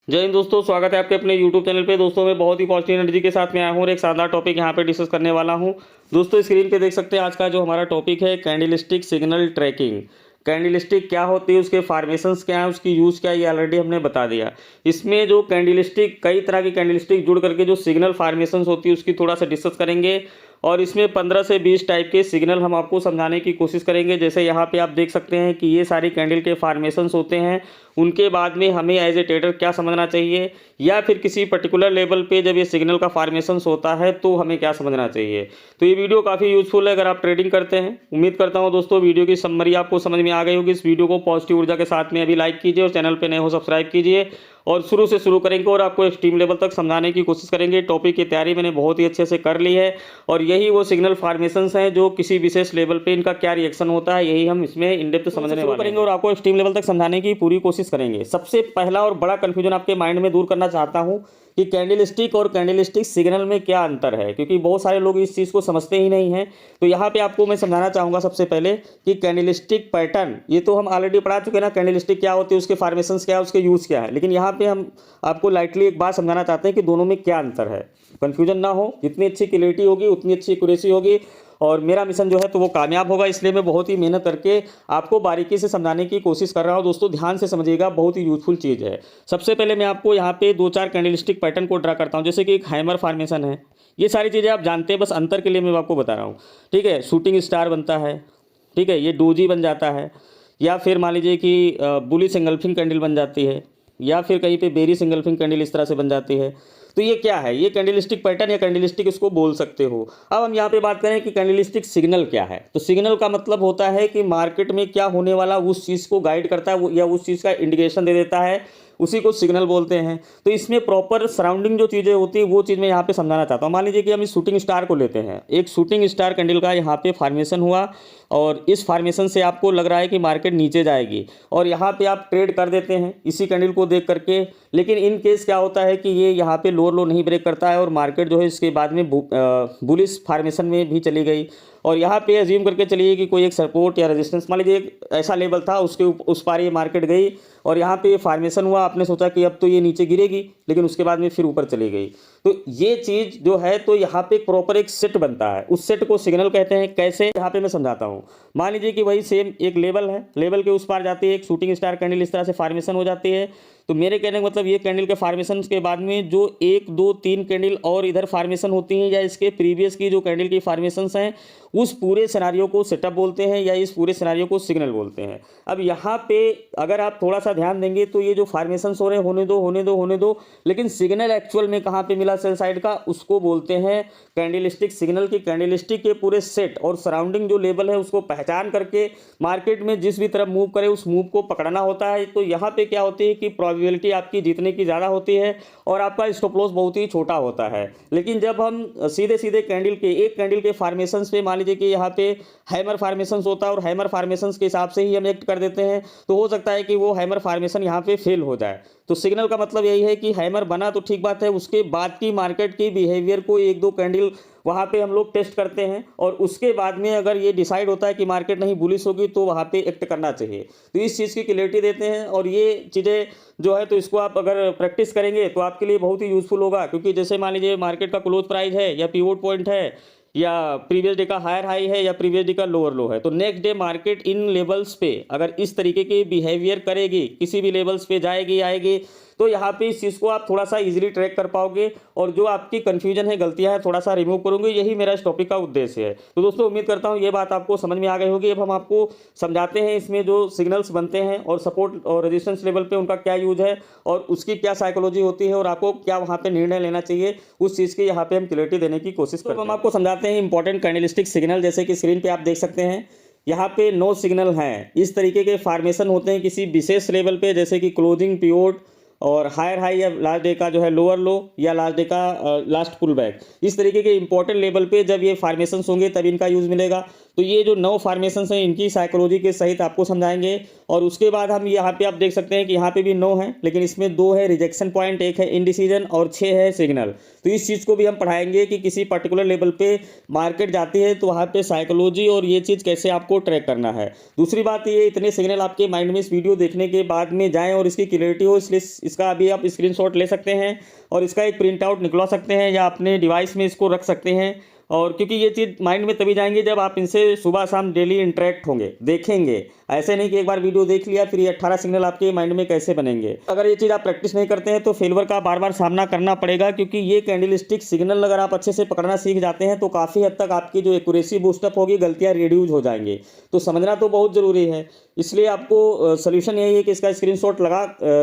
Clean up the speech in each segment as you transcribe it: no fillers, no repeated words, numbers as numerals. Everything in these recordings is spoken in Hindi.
जय हिंद दोस्तों, स्वागत है आपके अपने यूट्यूब चैनल पे। दोस्तों मैं बहुत ही पॉजिटिव एनर्जी के साथ में आया हूँ और एक शानदार टॉपिक यहाँ पे डिस्कस करने वाला हूँ। दोस्तों स्क्रीन पे देख सकते हैं आज का जो हमारा टॉपिक है कैंडलस्टिक सिग्नल ट्रैकिंग। कैंडलस्टिक क्या होती है, उसके फार्मेशंस क्या है, उसकी यूज़ क्या है, ये ऑलरेडी हमने बता दिया। इसमें जो कैंडलस्टिक, कई तरह की कैंडलस्टिक जुड़ करके जो सिग्नल फार्मेशंस होती है उसकी थोड़ा सा डिस्कस करेंगे और इसमें 15 से 20 टाइप के सिग्नल हम आपको समझाने की कोशिश करेंगे। जैसे यहाँ पे आप देख सकते हैं कि ये सारी कैंडल के फार्मेशंस होते हैं। उनके बाद में हमें एज ए ट्रेडर क्या समझना चाहिए, या फिर किसी पर्टिकुलर लेवल पे जब ये सिग्नल का फार्मेशंस होता है तो हमें क्या समझना चाहिए। तो ये वीडियो काफ़ी यूजफुल है अगर आप ट्रेडिंग करते हैं। उम्मीद करता हूँ दोस्तों वीडियो की समरी आपको समझ में आ गई होगी। इस वीडियो को पॉजिटिव ऊर्जा के साथ में अभी लाइक कीजिए और चैनल पर नए हो सब्सक्राइब कीजिए और शुरू से शुरू करेंगे और आपको एक्सट्रीम लेवल तक समझाने की कोशिश करेंगे। टॉपिक की तैयारी मैंने बहुत ही अच्छे से कर ली है और यही वो सिग्नल फार्मेशंस हैं जो किसी विशेष लेवल पे इनका क्या रिएक्शन होता है, यही हम इसमें इन डेप्थ समझने वाले करेंगे और आपको एक्सट्रीम लेवल तक समझाने की पूरी कोशिश करेंगे। सबसे पहला और बड़ा कंफ्यूजन आपके माइंड में दूर करना चाहता हूँ कि कैंडलस्टिक और कैंडलस्टिक सिग्नल में क्या अंतर है, क्योंकि बहुत सारे लोग इस चीज़ को समझते ही नहीं हैं। तो यहाँ पे आपको मैं समझाना चाहूँगा सबसे पहले कि कैंडलस्टिक पैटर्न, ये तो हम ऑलरेडी पढ़ा चुके हैं ना, कैंडलस्टिक क्या होती है, उसके फार्मेशंस क्या है, उसके यूज़ क्या है। लेकिन यहाँ पे हम आपको लाइटली एक बात समझाना चाहते हैं कि दोनों में क्या अंतर है। कन्फ्यूजन ना हो, जितनी अच्छी क्लियरिटी होगी उतनी अच्छी एक्यूरेसी होगी और मेरा मिशन जो है तो वो कामयाब होगा। इसलिए मैं बहुत ही मेहनत करके आपको बारीकी से समझाने की कोशिश कर रहा हूँ। दोस्तों ध्यान से समझिएगा, बहुत ही यूजफुल चीज़ है। सबसे पहले मैं आपको यहाँ पे 2-4 कैंडलस्टिक पैटर्न को ड्रा करता हूँ। जैसे कि एक हैमर फॉर्मेशन है, ये सारी चीज़ें आप जानते हैं, बस अंतर के लिए मैं आपको बता रहा हूँ। ठीक है, शूटिंग स्टार बनता है, ठीक है, ये डोजी बन जाता है, या फिर मान लीजिए कि बुलिश एंगल्फिंग कैंडल बन जाती है, या फिर कहीं पे बेरिश एंगल्फिंग कैंडल इस तरह से बन जाती है। तो ये क्या है, ये कैंडलस्टिक पैटर्न या कैंडलस्टिक इसको बोल सकते हो। अब हम यहाँ पे बात करें कि कैंडलस्टिक सिग्नल क्या है, तो सिग्नल का मतलब होता है कि मार्केट में क्या होने वाला उस चीज़ को गाइड करता है या उस चीज़ का इंडिकेशन दे देता है, उसी को सिग्नल बोलते हैं। तो इसमें प्रॉपर सराउंडिंग जो चीज़ें होती है वो चीज़ मैं यहाँ पे समझाना चाहता हूँ। मान लीजिए कि हम इस शूटिंग स्टार को लेते हैं, एक शूटिंग स्टार कैंडल का यहाँ पे फार्मेशन हुआ और इस फार्मेशन से आपको लग रहा है कि मार्केट नीचे जाएगी और यहाँ पे आप ट्रेड कर देते हैं इसी कैंडल को देख करके। लेकिन इन केस क्या होता है कि ये यहाँ पे लोअर लो नहीं ब्रेक करता है और मार्केट जो है इसके बाद में बुलिश फार्मेशन में भी चली गई और यहाँ पे अज्यूम करके चलिए कि कोई एक सपोर्ट या रेजिस्टेंस, मान लीजिए एक ऐसा लेवल था, उसके उस पार ये मार्केट गई और यहाँ पे फार्मेशन हुआ। आपने सोचा कि अब तो ये नीचे गिरेगी, लेकिन उसके बाद में फिर ऊपर चली गई। तो ये चीज़ जो है तो यहाँ पे प्रॉपर एक सेट बनता है, उस सेट को सिग्नल कहते हैं। कैसे, यहाँ पे मैं समझाता हूँ। मान लीजिए कि वही सेम एक लेवल है, लेवल के उस पार जाती है एक शूटिंग स्टार कैंडल, इस तरह से फार्मेशन हो जाती है। तो मेरे कहने का मतलब ये कैंडल के फार्मेशन के बाद में जो 1 2 3 कैंडल और इधर फार्मेशन होती हैं या इसके प्रीवियस की जो कैंडल की फार्मेशंस हैं, उस पूरे सिनारियो को सेटअप बोलते हैं या इस पूरे सिनारियो को सिग्नल बोलते हैं। अब यहाँ पे अगर आप थोड़ा सा ध्यान देंगे तो ये जो फार्मेशंस हो रहे हैं होने दो, लेकिन सिग्नल एक्चुअल में कहाँ पे मिला सेल साइड का, उसको बोलते हैं कैंडलस्टिक सिग्नल। की कैंडलस्टिक के पूरे सेट और सराउंडिंग जो लेवल है उसको पहचान करके मार्केट में जिस भी तरफ मूव करे उस मूव को पकड़ना होता है। तो यहाँ पे क्या होती है कि प्रोबेबिलिटी आपकी जीतने की ज़्यादा होती है और आपका स्टॉप लॉस बहुत ही छोटा होता है। लेकिन जब हम सीधे सीधे कैंडल के एक कैंडल के फार्मेशंस पे, मान लीजिए कि यहाँ पे हैमर फार्मेशंस होता है और हैमर फार्मेशंस के हिसाब से ही हम एक्ट कर देते हैं, तो हो सकता है कि वो हैमर फार्मेशन यहाँ पे फेल हो जाए। तो सिग्नल का मतलब यही है कि हैमर बना तो ठीक बात है, उसके बाद की मार्केट की बिहेवियर को 1-2 कैंडल वहाँ पे हम लोग टेस्ट करते हैं और उसके बाद में अगर ये डिसाइड होता है कि मार्केट नहीं बुलिश होगी तो वहाँ पे एक्ट करना चाहिए। तो इस चीज़ की क्लियरिटी देते हैं और ये चीज़ें जो है तो इसको आप अगर प्रैक्टिस करेंगे तो आपके लिए बहुत ही यूज़फुल होगा। क्योंकि जैसे मान लीजिए मार्केट का क्लोज प्राइस है या पिवोट पॉइंट है या प्रीवियस डे का हायर हाई है या प्रीवियस डे का लोअर लो है, तो next day market in levels पे अगर इस तरीके की बिहेवियर करेगी, किसी भी लेवल्स पे जाएगी आएगी, तो यहाँ पे इस चीज़ को आप थोड़ा सा इजीली ट्रैक कर पाओगे और जो आपकी कन्फ्यूजन है, गलतियाँ हैं, थोड़ा सा रिमूव करूँगी। यही मेरा इस टॉपिक का उद्देश्य है। तो दोस्तों उम्मीद करता हूँ ये बात आपको समझ में आ गई होगी। अब हम आपको समझाते हैं इसमें जो सिग्नल्स बनते हैं और सपोर्ट और रेजिस्टेंस लेवल पे उनका क्या यूज है और उसकी क्या साइकोलॉजी होती है और आपको क्या वहाँ पे निर्णय लेना चाहिए, उस चीज़ की यहाँ पे हम क्लियरिटी देने की कोशिश करते हैं। हम आपको समझाते हैं इंपॉर्टेंट कैंडलस्टिक सिग्नल। जैसे कि स्क्रीन पर आप देख सकते हैं यहाँ पे 9 सिग्नल हैं। इस तरीके के फार्मेशन होते हैं किसी विशेष लेवल पे, जैसे कि क्लोजिंग पिवोट और हायर हाई या लास्ट डे का जो है लोअर लो या लास्ट डे का लास्ट पुल बैक। इस तरीके के इंपॉर्टेंट लेवल पे जब ये फार्मेशंस होंगे तब इनका यूज़ मिलेगा। तो ये जो 9 फॉर्मेशंस हैं इनकी साइकोलॉजी के सहित आपको समझाएंगे। और उसके बाद हम यहाँ पे आप देख सकते हैं कि यहाँ पे भी 9 हैं, लेकिन इसमें 2 है रिजेक्शन पॉइंट, 1 है इनडिसीजन और 6 है सिग्नल। तो इस चीज़ को भी हम पढ़ाएंगे कि किसी पर्टिकुलर लेवल पे मार्केट जाती है तो वहाँ पे साइकोलॉजी और ये चीज़ कैसे आपको ट्रैक करना है। दूसरी बात ये, इतने सिग्नल आपके माइंड में इस वीडियो देखने के बाद में जाएँ और इसकी क्लियरिटी हो, इसलिए इसका अभी आप स्क्रीनशॉट ले सकते हैं और इसका एक प्रिंट आउट निकलवा सकते हैं या अपने डिवाइस में इसको रख सकते हैं। और क्योंकि ये चीज़ माइंड में तभी जाएंगे जब आप इनसे सुबह शाम डेली इंटरेक्ट होंगे, देखेंगे। ऐसे नहीं कि एक बार वीडियो देख लिया फिर ये 18 सिग्नल आपके माइंड में कैसे बनेंगे। अगर ये चीज़ आप प्रैक्टिस नहीं करते हैं तो फेलियर का बार बार सामना करना पड़ेगा, क्योंकि ये कैंडलस्टिक सिग्नल अगर आप अच्छे से पकड़ना सीख जाते हैं तो काफ़ी हद तक आपकी जो एक्यूरेसी बूस्टअप होगी, गलतियाँ रिड्यूज हो जाएंगी। तो समझना तो बहुत ज़रूरी है, इसलिए आपको सोल्यूशन यही है कि इसका स्क्रीनशॉट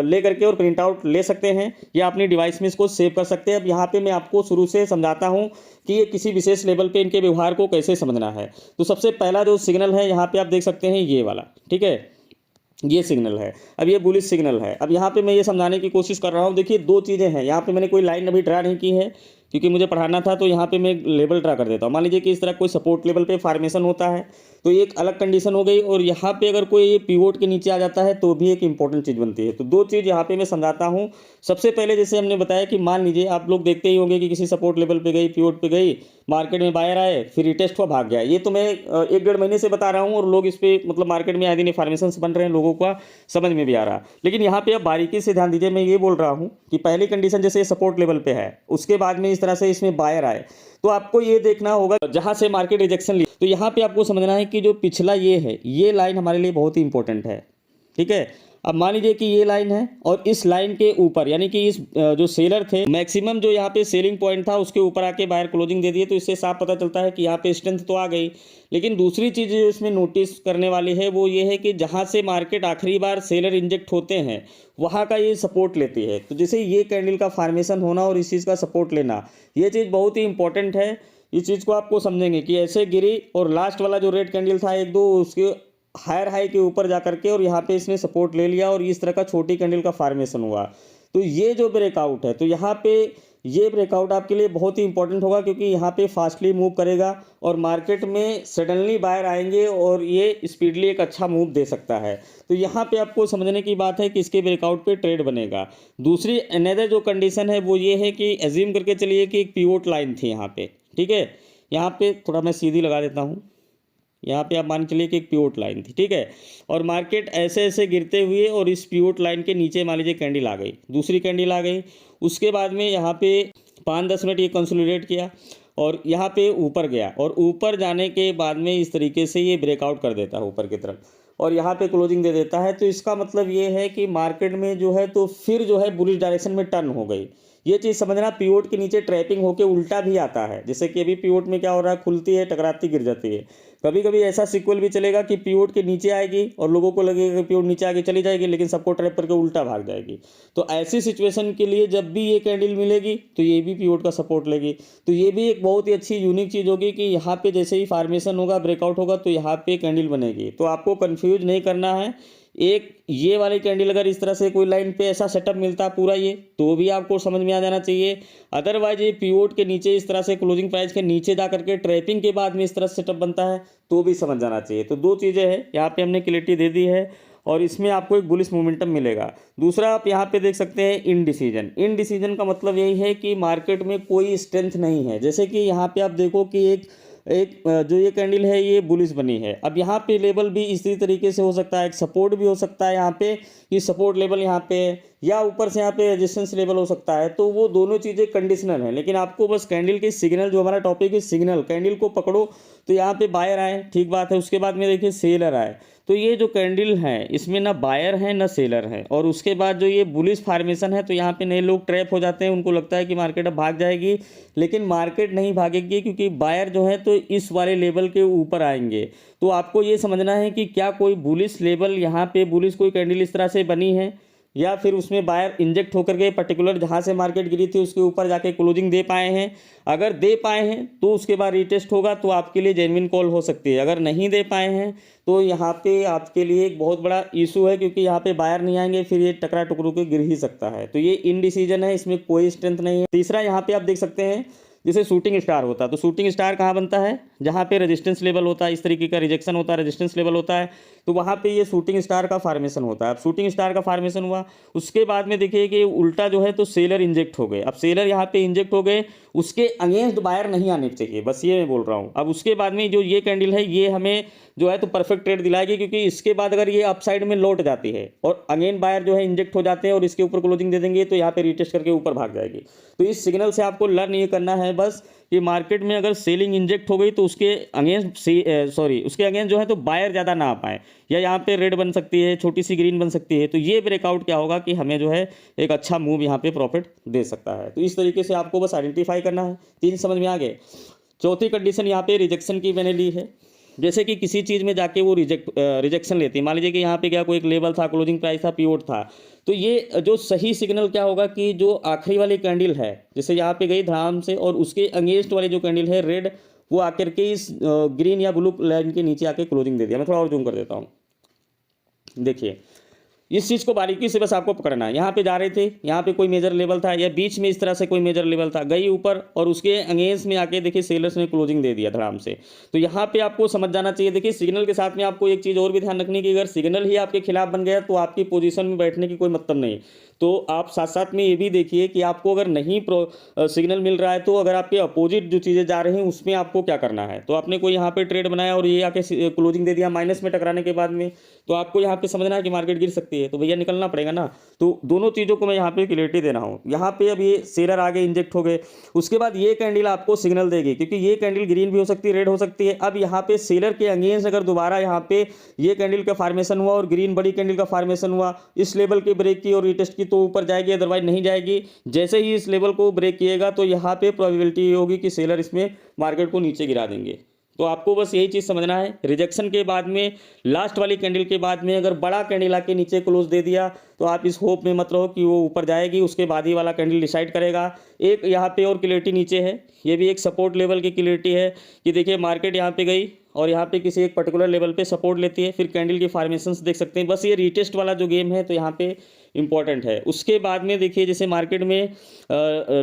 ले करके और प्रिंट आउट ले सकते हैं या अपनी डिवाइस में इसको सेव कर सकते हैं। अब यहाँ पे मैं आपको शुरू से समझाता हूँ कि ये किसी विशेष लेवल पे इनके व्यवहार को कैसे समझना है। तो सबसे पहला जो सिग्नल है यहाँ पे आप देख सकते हैं ये वाला, ठीक है, ये सिग्नल है। अब ये बुलिश सिग्नल है। अब यहाँ पे मैं ये समझाने की कोशिश कर रहा हूँ। देखिए 2 चीज़ें हैं यहाँ पे, मैंने कोई लाइन अभी ड्रा नहीं की है क्योंकि मुझे पढ़ाना था, तो यहाँ पे मैं लेवल ड्रा कर देता हूँ। मान लीजिए कि इस तरह कोई सपोर्ट लेवल पे फॉर्मेशन होता है तो ये एक अलग कंडीशन हो गई, और यहाँ पे अगर कोई ये पिवोट के नीचे आ जाता है तो भी एक इंपॉर्टेंट चीज़ बनती है। तो 2 चीज़ यहाँ पे मैं समझाता हूँ। सबसे पहले जैसे हमने बताया कि मान लीजिए आप लोग देखते ही होंगे कि किसी सपोर्ट लेवल पे गई, पिवोट पे गई, मार्केट में बायर आए, फिर रिटेस्ट हुआ, भाग गया। ये तो मैं 1-1.5 महीने से बता रहा हूँ और लोग इस पर मतलब मार्केट में आए दिन फॉर्मेशन बन रहे हैं, लोगों का समझ में भी आ रहा। लेकिन यहाँ पे अब बारीकी से ध्यान दीजिए, मैं ये बोल रहा हूँ कि पहली कंडीशन जैसे सपोर्ट लेवल पे है, उसके बाद में इस तरह से इसमें बायर आए तो आपको ये देखना होगा जहां से मार्केट रिजेक्शन ली, तो यहाँ पे आपको समझना है कि जो पिछला ये है, ये लाइन हमारे लिए बहुत ही इंपॉर्टेंट है, ठीक है। अब मान लीजिए कि ये लाइन है और इस लाइन के ऊपर, यानी कि इस जो सेलर थे मैक्सिमम जो यहाँ पे सेलिंग पॉइंट था उसके ऊपर आके बायर क्लोजिंग दे दिए, तो इससे साफ पता चलता है कि यहाँ पे स्ट्रेंथ तो आ गई। लेकिन दूसरी चीज़ जो इसमें नोटिस करने वाली है वो ये है कि जहाँ से मार्केट आखिरी बार सेलर इंजेक्ट होते हैं वहाँ का ये सपोर्ट लेती है। तो जैसे ये कैंडल का फॉर्मेशन होना और इस चीज़ का सपोर्ट लेना, ये चीज़ बहुत ही इंपॉर्टेंट है। इस चीज़ को आपको समझेंगे कि ऐसे गिरी और लास्ट वाला जो रेड कैंडल था 1-2 उसके हायर हाई के ऊपर जा करके और यहाँ पे इसने सपोर्ट ले लिया और इस तरह का छोटी कैंडल का फॉर्मेशन हुआ। तो ये जो ब्रेकआउट है, तो यहाँ पे ये ब्रेकआउट आपके लिए बहुत ही इंपॉर्टेंट होगा, क्योंकि यहाँ पे फास्टली मूव करेगा और मार्केट में सडनली बायर आएंगे और ये स्पीडली एक अच्छा मूव दे सकता है। तो यहाँ पे आपको समझने की बात है कि इसके ब्रेकआउट पे ट्रेड बनेगा। दूसरी अनदर जो कंडीशन है वो ये है कि एज्यूम करके चलिए कि एक पिवोट लाइन थी यहाँ पे, ठीक है। यहाँ पे थोड़ा मैं सीधी लगा देता हूँ, यहाँ पे आप मान चलिए कि एक पिवोट लाइन थी, ठीक है, और मार्केट ऐसे ऐसे गिरते हुए और इस पिवोट लाइन के नीचे मान लीजिए कैंडल आ गई, दूसरी कैंडल आ गई। उसके बाद में यहाँ पे 5-10 मिनट ये कंसोलिडेट किया और यहाँ पे ऊपर गया और ऊपर जाने के बाद में इस तरीके से ये ब्रेकआउट कर देता है ऊपर की तरफ और यहाँ पे क्लोजिंग दे देता है। तो इसका मतलब ये है कि मार्केट में जो है तो फिर जो है बुलिश डायरेक्शन में टर्न हो गई। ये चीज़ समझना, पिवोट के नीचे ट्रैपिंग होकर उल्टा भी आता है। जैसे कि अभी पिवोट में क्या हो रहा है, खुलती है, टकराती, गिर जाती है। कभी कभी ऐसा सीक्वल भी चलेगा कि पिवोट के नीचे आएगी और लोगों को लगेगा कि पिवोट नीचे आगे चली जाएगी, लेकिन सबको ट्रैप करके उल्टा भाग जाएगी। तो ऐसी सिचुएशन के लिए जब भी ये कैंडल मिलेगी तो ये भी पिवोट का सपोर्ट लेगी। तो ये भी एक बहुत ही अच्छी यूनिक चीज़ होगी कि यहाँ पे जैसे ही फॉर्मेशन होगा, ब्रेकआउट होगा, तो यहाँ पे कैंडल बनेगी। तो आपको कन्फ्यूज नहीं करना है। एक ये वाली कैंडल अगर इस तरह से कोई लाइन पे ऐसा सेटअप मिलता पूरा ये, तो भी आपको समझ में आ जाना चाहिए। अदरवाइज ये पिवोट के नीचे इस तरह से क्लोजिंग प्राइस के नीचे जा करके ट्रैपिंग के बाद में इस तरह से सेटअप बनता है तो भी समझ जाना चाहिए। तो 2 चीज़ें हैं, यहाँ पे हमने क्लियरिटी दे दी है और इसमें आपको एक बुलिश मोमेंटम मिलेगा। दूसरा आप यहाँ पे देख सकते हैं इनडिसीजन। इनडिसीजन का मतलब यही है कि मार्केट में कोई स्ट्रेंथ नहीं है। जैसे कि यहाँ पे आप देखो कि एक जो ये कैंडल है ये बुलिश बनी है। अब यहाँ पे लेवल भी इसी तरीके से हो सकता है, एक सपोर्ट भी हो सकता है यहाँ पे कि सपोर्ट लेवल यहाँ पे, या ऊपर से यहाँ पे रेजिस्टेंस लेवल हो सकता है। तो वो दोनों चीज़ें कंडीशनल हैं, लेकिन आपको बस कैंडल के सिग्नल, जो हमारा टॉपिक है सिग्नल, कैंडल को पकड़ो। तो यहाँ पे बायर आए, ठीक बात है, उसके बाद में देखिए सेलर आए। तो ये जो कैंडल है इसमें ना बायर है ना सेलर है, और उसके बाद जो ये बुलिश फॉर्मेशन है तो यहाँ पे नए लोग ट्रैप हो जाते हैं, उनको लगता है कि मार्केट अब भाग जाएगी, लेकिन मार्केट नहीं भागेगी क्योंकि बायर जो है तो इस वाले लेवल के ऊपर आएंगे। तो आपको ये समझना है कि क्या कोई बुलिश लेवल, यहाँ पे बुलिश कोई कैंडल इस तरह से बनी है या फिर उसमें बायर इंजेक्ट होकर के पर्टिकुलर जहाँ से मार्केट गिरी थी उसके ऊपर जाके क्लोजिंग दे पाए हैं। अगर दे पाए हैं तो उसके बाद रीटेस्ट होगा तो आपके लिए जेन्युइन कॉल हो सकती है। अगर नहीं दे पाए हैं तो यहाँ पे आपके लिए एक बहुत बड़ा इशू है, क्योंकि यहाँ पे बायर नहीं आएंगे, फिर ये टकरा टुकरू के गिर ही सकता है। तो ये इनडिसीजन है, इसमें कोई स्ट्रेंथ नहीं है। तीसरा यहाँ पे आप देख सकते हैं जैसे शूटिंग स्टार होता है, तो शूटिंग स्टार कहाँ बनता है, जहाँ पे रेजिस्टेंस लेवल होता है, इस तरीके का रिजेक्शन होता है, रेजिस्टेंस लेवल होता है, तो वहाँ पे ये शूटिंग स्टार का फार्मेशन होता है। अब शूटिंग स्टार का फार्मेशन हुआ, उसके बाद में देखिए कि उल्टा जो है तो सेलर इंजेक्ट हो गए। अब सेलर यहाँ पे इंजेक्ट हो गए, उसके अगेंस्ट बायर नहीं आने चाहिए, बस ये मैं बोल रहा हूँ। अब उसके बाद में जो ये कैंडल है ये हमें जो है तो परफेक्ट ट्रेड दिलाएगी, क्योंकि इसके बाद अगर ये अपसाइड में लौट जाती है और अगेन बायर जो है इंजेक्ट हो जाते हैं और इसके ऊपर क्लोजिंग दे देंगे, तो यहाँ पे रिटेस्ट करके ऊपर भाग जाएगी। तो इस सिग्नल से आपको लर्न ये करना है बस कि मार्केट में अगर सेलिंग इंजेक्ट हो गई तो उसके अगेंस्ट उसके अगेंस्ट जो है तो बायर ज़्यादा ना आ पाए, या यहाँ पे रेड बन सकती है, छोटी सी ग्रीन बन सकती है, तो ये ब्रेकआउट क्या होगा कि हमें जो है एक अच्छा मूव यहाँ पे प्रॉफिट दे सकता है। तो इस तरीके से आपको बस आइडेंटिफाई करना है। 3 समझ में आ गए। चौथी कंडीशन यहाँ पे रिजेक्शन की मैंने ली है। जैसे कि किसी चीज़ में जाके वो रिजेक्शन लेती है, मान लीजिए कि यहाँ पे क्या कोई एक लेवल था, क्लोजिंग प्राइस था, पिवोट था, तो ये जो सही सिग्नल क्या होगा कि जो आखिरी वाली कैंडल है, जैसे यहाँ पे गई धड़ाम से और उसके अगेंस्ट वाली जो कैंडल है रेड, वो आकर के इस ग्रीन या ब्लू लाइन के नीचे आके क्लोजिंग दे दिया। मैं थोड़ा और जूम कर देता हूँ। देखिए इस चीज़ को बारीकी से बस आपको पकड़ना है। यहाँ पे जा रहे थे, यहाँ पे कोई मेजर लेवल था या बीच में इस तरह से कोई मेजर लेवल था, गई ऊपर और उसके अगेंस्ट में आके देखिए सेलर्स ने क्लोजिंग दे दिया धड़ाम से। तो यहाँ पे आपको समझ जाना चाहिए। देखिए सिग्नल के साथ में आपको एक चीज़ और भी ध्यान रखनी कि अगर सिग्नल ही आपके खिलाफ बन गया तो आपकी पोजीशन में बैठने की कोई मतलब नहीं। तो आप साथ साथ में ये भी देखिए कि आपको अगर नहीं सिग्नल मिल रहा है तो अगर आपके अपोजिट जो चीज़ें जा रही हैं उसमें आपको क्या करना है। तो आपने कोई यहाँ पे ट्रेड बनाया और ये आके क्लोजिंग दे दिया माइनस में टकराने के बाद में, तो आपको यहाँ पे समझना है कि मार्केट गिर सकती है, तो भैया निकलना पड़ेगा ना। तो दोनों चीज़ों को मैं यहाँ पे क्लियरिटी दे रहा हूँ। यहाँ पे अब ये सेलर आगे इंजेक्ट हो गए, उसके बाद ये कैंडल आपको सिग्नल देगी, क्योंकि ये कैंडल ग्रीन भी हो सकती है, रेड हो सकती है। अब यहाँ पे सेलर के अगेंस्ट अगर दोबारा यहाँ पे ये कैंडल का फॉर्मेशन हुआ और ग्रीन बड़ी कैंडल का फॉर्मेशन हुआ, इस लेवल के ब्रेक की और रिटेस्ट की, तो ऊपर जाएगी, अदरवाइज नहीं जाएगी। जैसे ही इस लेवल को ब्रेक किएगा तो यहाँ पे प्रोबेबिलिटी ये होगी कि सेलर इसमें मार्केट को नीचे गिरा देंगे। तो आपको बस यही चीज़ समझना है। रिजेक्शन के बाद में लास्ट वाली कैंडल के बाद में अगर बड़ा कैंडल आके नीचे क्लोज दे दिया तो आप इस होप में मत रहो कि वो ऊपर जाएगी, उसके बाद ही वाला कैंडल डिसाइड करेगा। एक यहाँ पे और क्लियरिटी नीचे है, ये भी एक सपोर्ट लेवल की क्लियरिटी है कि देखिए मार्केट यहाँ पे गई और यहाँ पे किसी एक पर्टिकुलर लेवल पे सपोर्ट लेती है, फिर कैंडल की फॉर्मेशंस देख सकते हैं। बस ये रीटेस्ट वाला जो गेम है तो यहाँ पे इंपॉर्टेंट है। उसके बाद में देखिए जैसे मार्केट में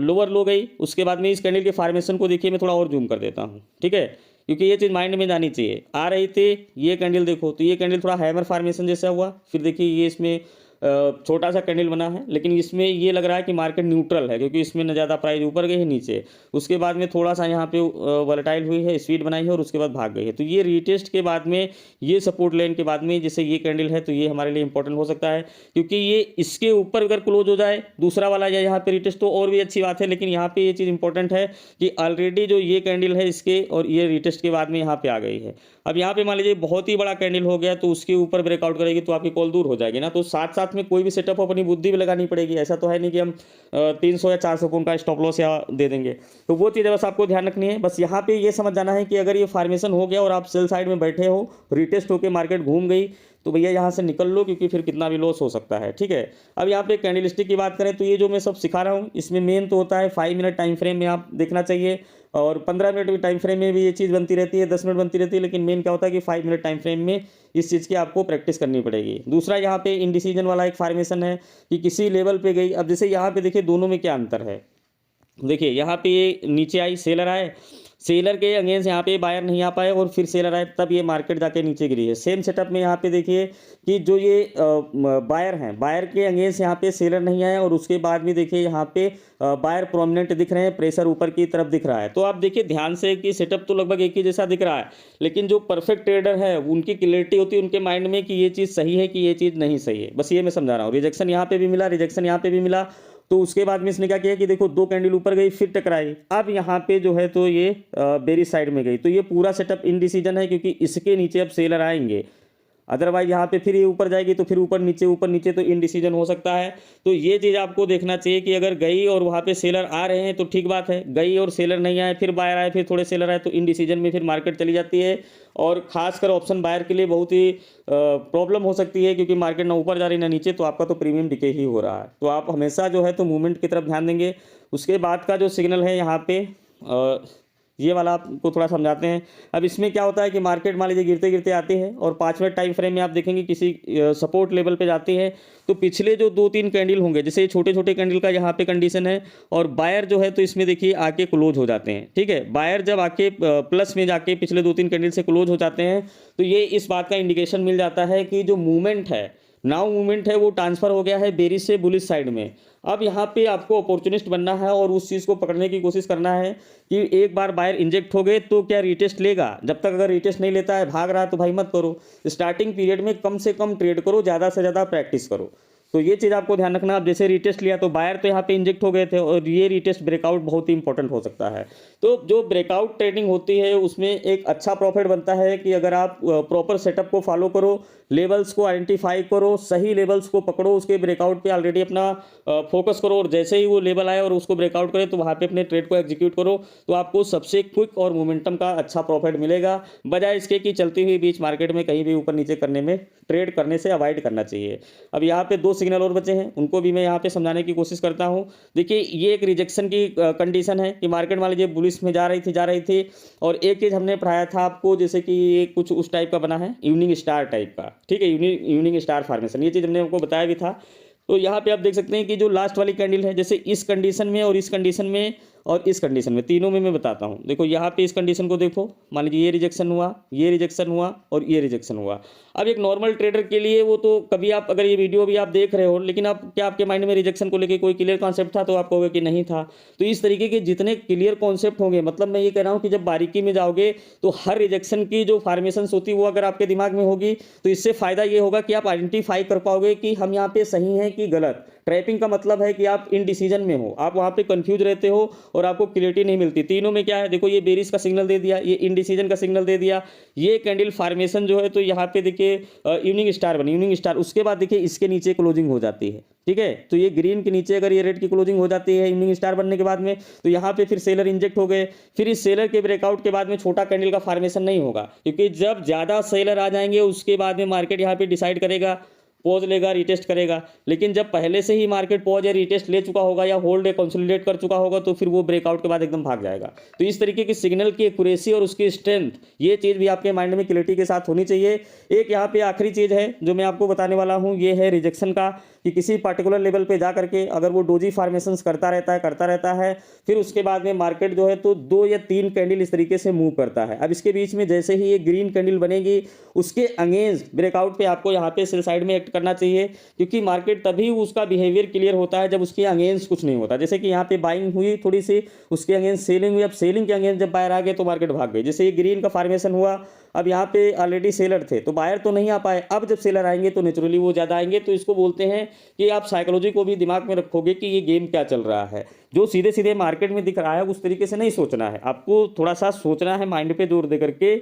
लोअर लो गई, उसके बाद में इस कैंडल के फॉर्मेशन को देखिए, मैं थोड़ा और जूम कर देता हूँ, ठीक है, क्योंकि ये चीज़ माइंड में जानी चाहिए। आ रही थी ये कैंडल, देखो तो ये कैंडल थोड़ा हैमर फॉर्मेशन जैसा हुआ, फिर देखिए ये इसमें छोटा सा कैंडल बना है, लेकिन इसमें ये लग रहा है कि मार्केट न्यूट्रल है, क्योंकि इसमें न ज़्यादा प्राइस ऊपर गई है नीचे। उसके बाद में थोड़ा सा यहाँ पे वॉलेटाइल हुई है, स्पीड बनाई है और उसके बाद भाग गई है। तो ये रीटेस्ट के बाद में, ये सपोर्ट लाइन के बाद में जैसे ये कैंडल है, तो ये हमारे लिए इंपॉर्टेंट हो सकता है, क्योंकि ये इसके ऊपर अगर क्लोज हो जाए दूसरा वाला या यहाँ पे रिटेस्ट तो और भी अच्छी बात है। लेकिन यहाँ पे ये चीज़ इंपॉर्टेंट है कि ऑलरेडी जो ये कैंडल है इसके और ये रिटेस्ट के बाद में यहाँ पे आ गई है। अब यहाँ पे मान लीजिए बहुत ही बड़ा कैंडल हो गया तो उसके ऊपर ब्रेकआउट करेगी तो आपकी कॉल दूर हो जाएगी ना। तो साथ साथ में कोई भी सेटअप अपनी बुद्धि भी लगानी पड़ेगी। ऐसा तो है नहीं कि हम 300 या 400 पॉइंट का स्टॉप लॉस या दे देंगे। तो वो चीज़ें बस आपको ध्यान रखनी है। बस यहाँ पे ये समझ जाना है कि अगर ये फॉर्मेशन हो गया और आप सेल साइड में बैठे हो, रिटेस्ट होकर मार्केट घूम गई, तो भैया यहाँ से निकल लो, क्योंकि फिर कितना भी लॉस हो सकता है। ठीक है, अब यहाँ पे कैंडलस्टिक की बात करें तो ये जो मैं सब सिखा रहा हूँ इसमें मेन तो होता है 5 मिनट टाइम फ्रेम में आप देखना चाहिए, और 15 मिनट भी टाइम फ्रेम में भी ये चीज़ बनती रहती है, 10 मिनट बनती रहती है, लेकिन मेन क्या होता है कि 5 मिनट टाइम फ्रेम में इस चीज़ की आपको प्रैक्टिस करनी पड़ेगी। दूसरा यहाँ पे इंडिसीजन वाला एक फॉर्मेशन है कि किसी लेवल पे गई। अब जैसे यहाँ पे देखिए दोनों में क्या अंतर है, देखिए यहाँ पे ये नीचे आई, सेलर आए, सेलर के अगेंस्ट यहाँ पे बायर नहीं आ पाए और फिर सेलर आए, तब ये मार्केट जाके नीचे गिरी है। सेम सेटअप में यहाँ पे देखिए कि जो ये बायर हैं, बायर के अगेंस्ट यहाँ पे सेलर नहीं आए और उसके बाद भी देखिए यहाँ पे बायर प्रोमिनेंट दिख रहे हैं, प्रेशर ऊपर की तरफ दिख रहा है। तो आप देखिए ध्यान से कि सेटअप तो लगभग एक ही जैसा दिख रहा है, लेकिन जो परफेक्ट ट्रेडर है उनकी क्लियरिटी होती है उनके माइंड में कि ये चीज़ सही है कि ये चीज़ नहीं सही है। बस ये मैं समझा रहा हूँ। रिजेक्शन यहाँ पे भी मिला, रिजेक्शन यहाँ पे भी मिला, तो उसके बाद में इसने क्या किया कि देखो 2 कैंडल ऊपर गई फिर टकराई, अब यहाँ पे जो है तो ये बेरिश साइड में गई। तो ये पूरा सेटअप इनडिसीजन है, क्योंकि इसके नीचे अब सेलर आएंगे, अदरवाइज यहाँ पे फिर ये ऊपर जाएगी तो फिर ऊपर नीचे तो इनडिसीजन हो सकता है। तो ये चीज़ आपको देखना चाहिए कि अगर गई और वहाँ पे सेलर आ रहे हैं तो ठीक बात है, गई और सेलर नहीं आए, फिर बायर आए, फिर थोड़े सेलर आए, तो इनडिसीजन में फिर मार्केट चली जाती है। और खासकर ऑप्शन बायर के लिए बहुत ही प्रॉब्लम हो सकती है, क्योंकि मार्केट ना ऊपर जा रही ना नीचे, तो आपका तो प्रीमियम डिके ही हो रहा है। तो आप हमेशा जो है तो मूवमेंट की तरफ ध्यान देंगे। उसके बाद का जो सिग्नल है यहाँ पे ये वाला आपको थोड़ा समझाते हैं। अब इसमें क्या होता है कि मार्केट मान लीजिए गिरते गिरते आती है और 5 मिनट टाइम फ्रेम में आप देखेंगे किसी सपोर्ट लेवल पे जाती है, तो पिछले जो 2-3 कैंडल होंगे, जैसे छोटे छोटे कैंडल का यहाँ पे कंडीशन है, और बायर जो है तो इसमें देखिए आके क्लोज हो जाते हैं। ठीक है, बायर जब आके प्लस में जाके पिछले 2-3 कैंडल से क्लोज हो जाते हैं तो ये इस बात का इंडिकेशन मिल जाता है कि जो मूवमेंट है, नाउ मूवमेंट है, वो ट्रांसफर हो गया है बेरिश से बुलिश साइड में। अब यहाँ पे आपको अपॉर्चुनिस्ट बनना है और उस चीज़ को पकड़ने की कोशिश करना है कि एक बार बायर इंजेक्ट हो गए तो क्या रीटेस्ट लेगा। जब तक अगर रीटेस्ट नहीं लेता है, भाग रहा है, तो भाई मत करो। स्टार्टिंग पीरियड में कम से कम ट्रेड करो, ज़्यादा से ज़्यादा प्रैक्टिस करो। तो ये चीज़ आपको ध्यान रखना। आप जैसे रीटेस्ट लिया तो बायर तो यहाँ पे इंजेक्ट हो गए थे, और ये रीटेस्ट ब्रेकआउट बहुत ही इंपॉर्टेंट हो सकता है। तो जो ब्रेकआउट ट्रेडिंग होती है उसमें एक अच्छा प्रॉफिट बनता है कि अगर आप प्रॉपर सेटअप को फॉलो करो, लेवल्स को आइडेंटिफाई करो, सही लेवल्स को पकड़ो, उसके ब्रेकआउट पे ऑलरेडी अपना फोकस करो, और जैसे ही वो लेवल आए और उसको ब्रेकआउट करे तो वहाँ पे अपने ट्रेड को एग्जीक्यूट करो, तो आपको सबसे क्विक और मोमेंटम का अच्छा प्रॉफिट मिलेगा, बजाय इसके कि चलती हुई बीच मार्केट में कहीं भी ऊपर नीचे करने में ट्रेड करने से अवॉइड करना चाहिए। अब यहाँ पे 2 सिग्नल और बचे हैं, उनको भी मैं यहाँ पे समझाने की कोशिश करता हूँ। देखिए, ये एक रिजेक्शन की कंडीशन है कि मार्केट मान लीजिए बुलिश में जा रही थी, और एक चीज़ हमने पढ़ाया था आपको, जैसे कि ये कुछ उस टाइप का बना है, इवनिंग स्टार टाइप का। ठीक है, इवनिंग स्टार फॉर्मेशन, ये चीज़ हमने आपको बताया भी था। तो यहाँ पे आप देख सकते हैं कि जो लास्ट वाली कैंडल है, जैसे इस कंडीशन में और इस कंडीशन में और इस कंडीशन में, तीनों में मैं बताता हूँ। देखो यहाँ पे इस कंडीशन को देखो, मान लीजिए ये रिजेक्शन हुआ, ये रिजेक्शन हुआ और ये रिजेक्शन हुआ। अब एक नॉर्मल ट्रेडर के लिए वो तो कभी आप अगर ये वीडियो भी आप देख रहे हो, लेकिन आप क्या आपके माइंड में रिजेक्शन को लेके कोई क्लियर कॉन्सेप्ट था, तो आप कहोगे कि नहीं था। तो इस तरीके के जितने क्लियर कॉन्सेप्ट होंगे, मतलब मैं ये कह रहा हूँ कि जब बारीकी में जाओगे तो हर रिजेक्शन की जो फॉर्मेशन होती है वो अगर आपके दिमाग में होगी तो इससे फायदा ये होगा कि आप आइडेंटिफाई कर पाओगे कि हम यहाँ पे सही हैं कि गलत। ट्रैपिंग का मतलब है कि आप इनडिसीजन में हो, आप वहाँ पे कंफ्यूज रहते हो और आपको क्लियरिटी नहीं मिलती। तीनों में क्या है, देखो ये बेरिश का सिग्नल दे दिया, ये इनडिसीजन का सिग्नल दे दिया, ये कैंडल फॉर्मेशन जो है तो यहाँ पे देखिए इवनिंग स्टार बनी, इवनिंग स्टार, उसके बाद देखिए इसके नीचे क्लोजिंग हो जाती है। ठीक है, तो ये ग्रीन के नीचे अगर ये रेड की क्लोजिंग हो जाती है इवनिंग स्टार बनने के बाद में, तो यहाँ पे फिर सेलर इंजेक्ट हो गए। फिर इस सेलर के ब्रेकआउट के बाद में छोटा कैंडल का फॉर्मेशन नहीं होगा, क्योंकि जब ज़्यादा सेलर आ जाएंगे उसके बाद में मार्केट यहाँ पे डिसाइड करेगा, पॉज लेगा, रिटेस्ट करेगा। लेकिन जब पहले से ही मार्केट पॉज या रिटेस्ट ले चुका होगा या होल्ड या कंसोलिडेट कर चुका होगा, तो फिर वो ब्रेकआउट के बाद एकदम भाग जाएगा। तो इस तरीके की सिग्नल की एक्यूरेसी और उसकी स्ट्रेंथ, ये चीज़ भी आपके माइंड में क्लियरिटी के साथ होनी चाहिए। एक यहाँ पे आखिरी चीज़ है जो मैं आपको बताने वाला हूँ, ये है रिजेक्शन का, कि किसी पर्टिकुलर लेवल पे जा करके अगर वो डोजी फॉर्मेशंस करता रहता है, फिर उसके बाद में मार्केट जो है तो 2 या 3 कैंडल इस तरीके से मूव करता है। अब इसके बीच में जैसे ही ये ग्रीन कैंडल बनेगी, उसके अगेंस्ट ब्रेकआउट पे आपको यहाँ पे सेल साइड में एक्ट करना चाहिए, क्योंकि मार्केट तभी उसका बिहेवियर क्लियर होता है जब उसके अगेंस्ट कुछ नहीं होता। जैसे कि यहाँ पे बाइंग हुई थोड़ी सी, उसके अगेंस्ट सेलिंग हुई, अब सेलिंग के अगेंस्ट जब बायर आ गए तो मार्केट भाग गई। जैसे ये ग्रीन का फॉर्मेशन हुआ, अब यहाँ पे ऑलरेडी सेलर थे तो बायर तो नहीं आ पाए, अब जब सेलर आएंगे तो नेचुरली वो ज़्यादा आएंगे। तो इसको बोलते हैं कि आप साइकोलॉजी को भी दिमाग में रखोगे कि ये गेम क्या चल रहा है। जो सीधे सीधे मार्केट में दिख रहा है उस तरीके से नहीं सोचना है, आपको थोड़ा सा सोचना है माइंड पे जोर दे करके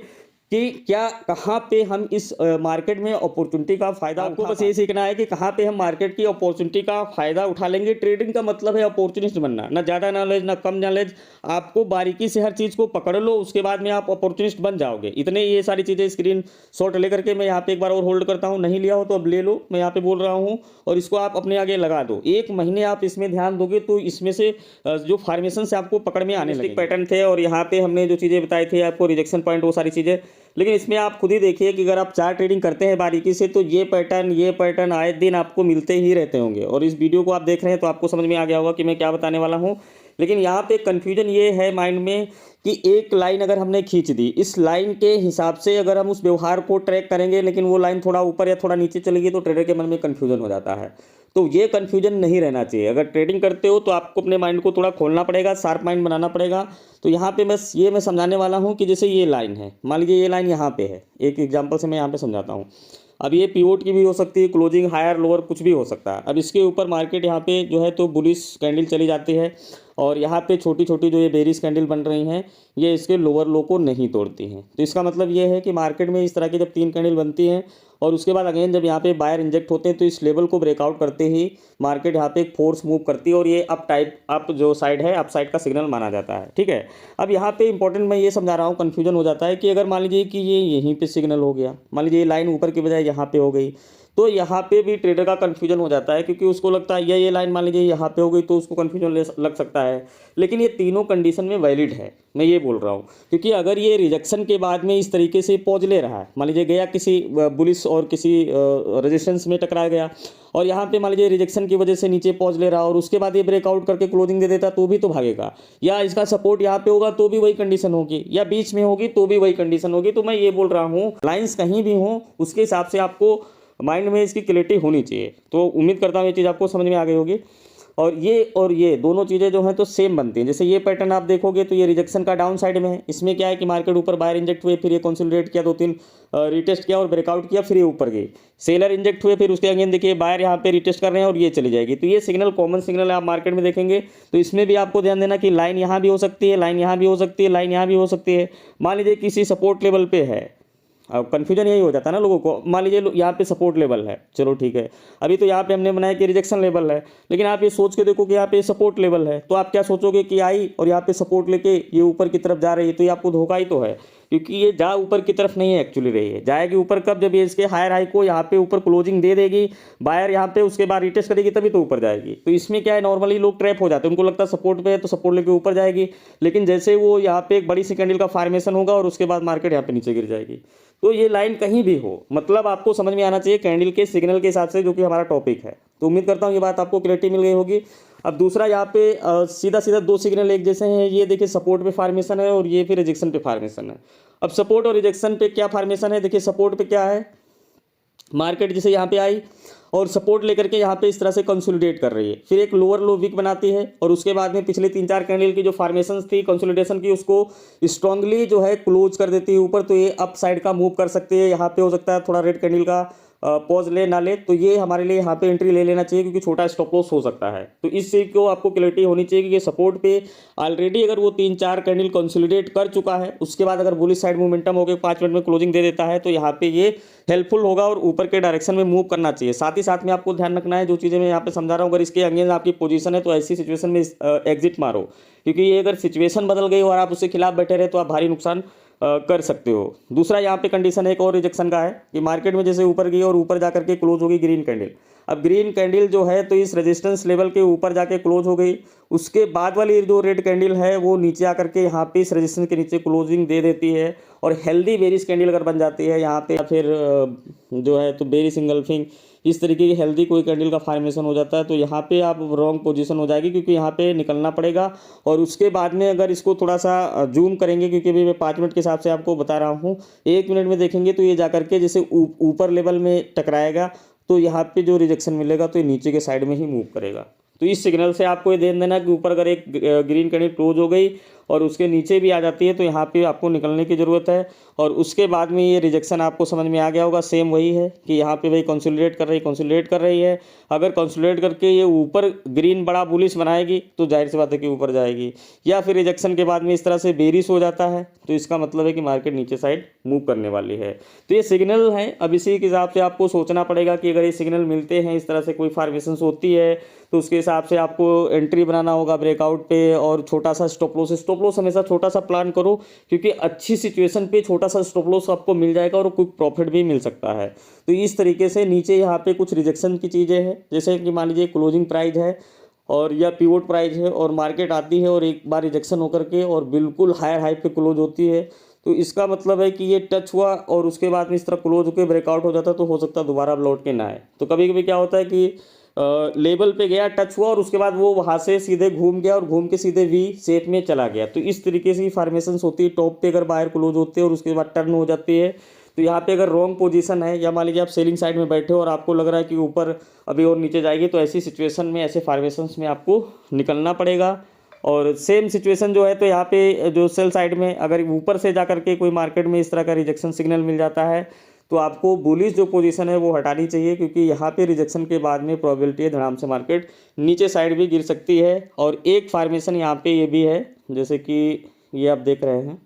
कि क्या कहाँ पे हम इस मार्केट में अपॉर्चुनिटी का फायदा, आपको बस ये सीखना है कि कहाँ पे हम मार्केट की अपॉर्चुनिटी का फायदा उठा लेंगे। ट्रेडिंग का मतलब है अपॉर्चुनिस्ट बनना, ना ज़्यादा नॉलेज ना कम नॉलेज, आपको बारीकी से हर चीज़ को पकड़ लो, उसके बाद में आप अपॉर्चुनिस्ट बन जाओगे। इतने ये सारी चीज़ें स्क्रीन शॉट लेकर के मैं यहाँ पे एक बार और होल्ड करता हूँ, नहीं लिया हो तो अब ले लो, मैं यहाँ पे बोल रहा हूँ, और इसको आप अपने आगे लगा दो। 1 महीने आप इसमें ध्यान दोगे तो इसमें से जो फॉर्मेशन से आपको पकड़ में आने लगे। पैटर्न थे और यहाँ पे हमने जो चीज़ें बताई थी आपको, रिजेक्शन पॉइंट, वो सारी चीज़ें। लेकिन इसमें आप खुद ही देखिए कि अगर आप चार्ट ट्रेडिंग करते हैं बारीकी से तो ये पैटर्न आए दिन आपको मिलते ही रहते होंगे। और इस वीडियो को आप देख रहे हैं तो आपको समझ में आ गया होगा कि मैं क्या बताने वाला हूँ। लेकिन यहाँ पे कन्फ्यूजन ये है माइंड में कि एक लाइन अगर हमने खींच दी, इस लाइन के हिसाब से अगर हम उस व्यवहार को ट्रैक करेंगे, लेकिन वो लाइन थोड़ा ऊपर या थोड़ा नीचे चलेगी तो ट्रेडर के मन में कन्फ्यूजन हो जाता है। तो ये कन्फ्यूजन नहीं रहना चाहिए। अगर ट्रेडिंग करते हो तो आपको अपने माइंड को थोड़ा खोलना पड़ेगा, शार्प माइंड बनाना पड़ेगा। तो यहाँ पे बस ये मैं समझाने वाला हूँ कि जैसे ये लाइन है, मान लीजिए ये लाइन यहाँ पे है, एक एग्जांपल से मैं यहाँ पे समझाता हूँ। अब ये पिवोट की भी हो सकती है, क्लोजिंग हायर लोअर कुछ भी हो सकता है। अब इसके ऊपर मार्केट यहाँ पे जो है तो बुलिश कैंडल चली जाती है, और यहाँ पे छोटी छोटी जो ये बेरिश कैंडल बन रही हैं ये इसके लोअर लो को नहीं तोड़ती हैं। तो इसका मतलब ये है कि मार्केट में इस तरह की जब 3 कैंडल बनती हैं और उसके बाद अगेन जब यहाँ पे बायर इंजेक्ट होते हैं तो इस लेवल को ब्रेकआउट करते ही मार्केट यहाँ पे एक फोर्स मूव करती है, और ये अप जो साइड है, अप साइड का सिग्नल माना जाता है। ठीक है, अब यहाँ पे इंपॉर्टेंट मैं ये समझा रहा हूँ, कन्फ्यूजन हो जाता है कि अगर मान लीजिए कि ये यहीं पर सिग्नल हो गया, मान लीजिए ये लाइन ऊपर की बजाय यहाँ पर हो गई, तो यहाँ पे भी ट्रेडर का कन्फ्यूजन हो जाता है, क्योंकि उसको लगता है ये लाइन मान लीजिए यहाँ पे हो गई तो उसको कन्फ्यूजन लग सकता है। लेकिन ये तीनों कंडीशन में वैलिड है, मैं ये बोल रहा हूँ। क्योंकि अगर ये रिजेक्शन के बाद में इस तरीके से पॉज ले रहा है, मान लीजिए गया किसी बुलिश और किसी रेजिस्टेंस में टकरा गया, और यहाँ पे मान लीजिए रिजेक्शन की वजह से नीचे पहुंच ले रहा और उसके बाद ये ब्रेकआउट करके क्लोजिंग दे देता तो भी तो भागेगा, या इसका सपोर्ट यहाँ पे होगा तो भी वही कंडीशन होगी, या बीच में होगी तो भी वही कंडीशन होगी। तो मैं ये बोल रहा हूँ लाइंस कहीं भी हो उसके हिसाब से आपको माइंड में इसकी क्लैरिटी होनी चाहिए। तो उम्मीद करता हूँ ये चीज़ आपको समझ में आ गई होगी। और ये दोनों चीज़ें जो हैं तो सेम बनती हैं। जैसे ये पैटर्न आप देखोगे तो ये रिजेक्शन का डाउन साइड में है, इसमें क्या है कि मार्केट ऊपर बायर इंजेक्ट हुए, फिर ये कंसोलिडेट किया, 2-3 रिटेस्ट किया और ब्रेकआउट किया, फिर ये ऊपर गई, सेलर इंजेक्ट हुए, फिर उसके अगेन देखिए बायर यहाँ पे रिटेस्ट कर रहे हैं और ये चली जाएगी। तो ये सिग्नल कॉमन सिग्नल आप मार्केट में देखेंगे तो इसमें भी आपको ध्यान देना कि लाइन यहाँ भी हो सकती है, लाइन यहाँ भी हो सकती है, लाइन यहाँ भी हो सकती है। मान लीजिए किसी सपोर्ट लेवल पे है, अब कन्फ्यूजन यही हो जाता है ना लोगों को। मान लीजिए यहाँ पे सपोर्ट लेवल है, चलो ठीक है, अभी तो यहाँ पे हमने बनाया कि रिजेक्शन लेवल है, लेकिन आप ये सोच के देखो कि यहाँ पे सपोर्ट लेवल है, तो आप क्या सोचोगे कि आई और यहाँ पे सपोर्ट लेके ये ऊपर की तरफ जा रही है, तो ये आपको धोखा ही तो है, क्योंकि ये जा ऊपर की तरफ नहीं है एक्चुअली रही है। जाएगी ऊपर कब, जब ये इसके हायर हाई को यहाँ पे ऊपर क्लोजिंग दे देगी, बायर यहाँ पे उसके बाद रिटेस्ट करेगी तभी तो ऊपर जाएगी। तो इसमें क्या है, नॉर्मली लोग ट्रैप हो जाते हैं, उनको लगता है सपोर्ट पे है तो सपोर्ट लेके ऊपर जाएगी, लेकिन जैसे वो यहाँ पे एक बड़ी सी कैंडल का फॉर्मेशन होगा और उसके बाद मार्केट यहाँ पे नीचे गिर जाएगी। तो ये लाइन कहीं भी हो, मतलब आपको समझ में आना चाहिए कैंडल के सिग्नल के हिसाब से, जो कि हमारा टॉपिक है। तो उम्मीद करता हूँ ये बात आपको क्लैरिटी मिल गई होगी। अब दूसरा यहाँ पे सीधा सीधा दो सिग्नल एक जैसे हैं, ये देखिए सपोर्ट पे फॉर्मेशन है और ये फिर रिजेक्शन पे फॉर्मेशन है। अब सपोर्ट और रिजेक्शन पे क्या फॉर्मेशन है, देखिए सपोर्ट पे क्या है, मार्केट जैसे यहाँ पे आई और सपोर्ट लेकर के यहाँ पे इस तरह से कंसोलिडेट कर रही है, फिर एक लोअर लो वीक बनाती है और उसके बाद में पिछले 3-4 कैंडल की जो फॉर्मेशंस थी कंसोलिडेशन की, उसको स्ट्रांगली जो है क्लोज कर देती है ऊपर। तो ये अप साइड का मूव कर सकती है, यहाँ पे हो सकता है थोड़ा रेड कैंडल का पॉज ले ना ले, तो ये हमारे लिए यहाँ पे एंट्री ले लेना चाहिए, क्योंकि छोटा स्टॉप लॉस हो सकता है। तो इस चीज़ को आपको क्लैरिटी होनी चाहिए कि सपोर्ट पे ऑलरेडी अगर वो 3-4 कैंडल कंसोलिडेट कर चुका है, उसके बाद अगर बुलिश साइड मोमेंटम हो गया 5 मिनट में क्लोजिंग दे देता है, तो यहाँ पे ये हेल्पफुल होगा और ऊपर के डायरेक्शन में मूव करना चाहिए। साथ ही साथ में आपको ध्यान रखना है, जो चीज़ें मैं यहाँ पे समझा रहा हूँ, अगर इसके अगेंस्ट आपकी पोजीशन है तो ऐसी सिचुएशन में एग्जिट मारो, क्योंकि ये अगर सिचुएशन बदल गई और आप उसके खिलाफ बैठे रहे तो आप भारी नुकसान कर सकते हो। दूसरा यहाँ पे कंडीशन एक और रिजेक्शन का है कि मार्केट में जैसे ऊपर गई और ऊपर जाकर के क्लोज होगी ग्रीन कैंडल। अब ग्रीन कैंडल जो है तो इस रेजिस्टेंस लेवल के ऊपर जाके क्लोज हो गई, उसके बाद वाली जो रेड कैंडल है वो नीचे आकर के यहाँ पे इस रेजिस्टेंस के नीचे क्लोजिंग दे देती है, और हेल्दी बेरिश कैंडल अगर बन जाती है यहाँ पे, या फिर जो है तो बेरिश इंगल्फिंग इस तरीके की हेल्दी कोई कैंडल का फॉर्मेशन हो जाता है, तो यहाँ पे आप रॉन्ग पोजीशन हो जाएगी, क्योंकि यहाँ पे निकलना पड़ेगा। और उसके बाद में अगर इसको थोड़ा सा जूम करेंगे, क्योंकि अभी मैं 5 मिनट के हिसाब से आपको बता रहा हूँ, 1 मिनट में देखेंगे तो ये जाकर के जैसे ऊपर लेवल में टकराएगा, तो यहाँ पे जो रिजेक्शन मिलेगा तो ये नीचे के साइड में ही मूव करेगा। तो इस सिग्नल से आपको ये ध्यान देना कि ऊपर अगर एक ग्रीन कैंडल क्लोज हो गई और उसके नीचे भी आ जाती है, तो यहाँ पे आपको निकलने की ज़रूरत है। और उसके बाद में ये रिजेक्शन आपको समझ में आ गया होगा, सेम वही है कि यहाँ पे वही कंसोलिडेट कर रही है। अगर कंसोलिडेट करके ये ऊपर ग्रीन बड़ा बुलिश बनाएगी तो जाहिर सी बात है कि ऊपर जाएगी, या फिर रिजेक्शन के बाद में इस तरह से बेरिश हो जाता है, तो इसका मतलब है कि मार्केट नीचे साइड मूव करने वाली है। तो ये सिग्नल है, अब इसी के हिसाब से आपको सोचना पड़ेगा कि अगर ये सिग्नल मिलते हैं, इस तरह से कोई फॉर्मेशन होती है, तो उसके हिसाब से आपको एंट्री बनाना होगा ब्रेकआउट पे, और छोटा सा स्टॉप लॉस हमेशा छोटा सा प्लान करो, क्योंकि अच्छी सिचुएशन पे छोटा सा स्टॉप लॉस आपको मिल जाएगा और क्विक प्रॉफिट भी मिल सकता है। तो इस तरीके से नीचे यहाँ पे कुछ रिजेक्शन की चीज़ें हैं, जैसे कि मान लीजिए क्लोजिंग प्राइस है और या पिवोट प्राइस है, और मार्केट आती है और एक बार रिजेक्शन होकर के और बिल्कुल हायर हाई पे क्लोज होती है, तो इसका मतलब है कि ये टच हुआ और उसके बाद में इस तरह क्लोज होकर ब्रेकआउट हो जाता है, तो हो सकता है दोबारा लौट के ना आए। तो कभी कभी क्या होता है कि लेवल पे गया, टच हुआ और उसके बाद वो वहाँ से सीधे घूम गया और घूम के सीधे वी शेप में चला गया। तो इस तरीके से फॉर्मेशंस होती है। टॉप पे अगर बाहर क्लोज होते हैं और उसके बाद टर्न हो जाती है, तो यहाँ पे अगर रॉन्ग पोजीशन है, या मान लीजिए आप सेलिंग साइड में बैठे हो और आपको लग रहा है कि ऊपर अभी और नीचे जाएगी, तो ऐसी सिचुएशन में, ऐसे फॉर्मेशंस में आपको निकलना पड़ेगा। और सेम सिचुएशन जो है तो यहाँ पे जो सेल साइड में अगर ऊपर से जा करके कोई मार्केट में इस तरह का रिजेक्शन सिग्नल मिल जाता है, तो आपको बुलिश जो पोजीशन है वो हटानी चाहिए, क्योंकि यहाँ पे रिजेक्शन के बाद में प्रोबेबिलिटी है धड़ाम से मार्केट नीचे साइड भी गिर सकती है। और एक फॉर्मेशन यहाँ पे ये भी है, जैसे कि ये आप देख रहे हैं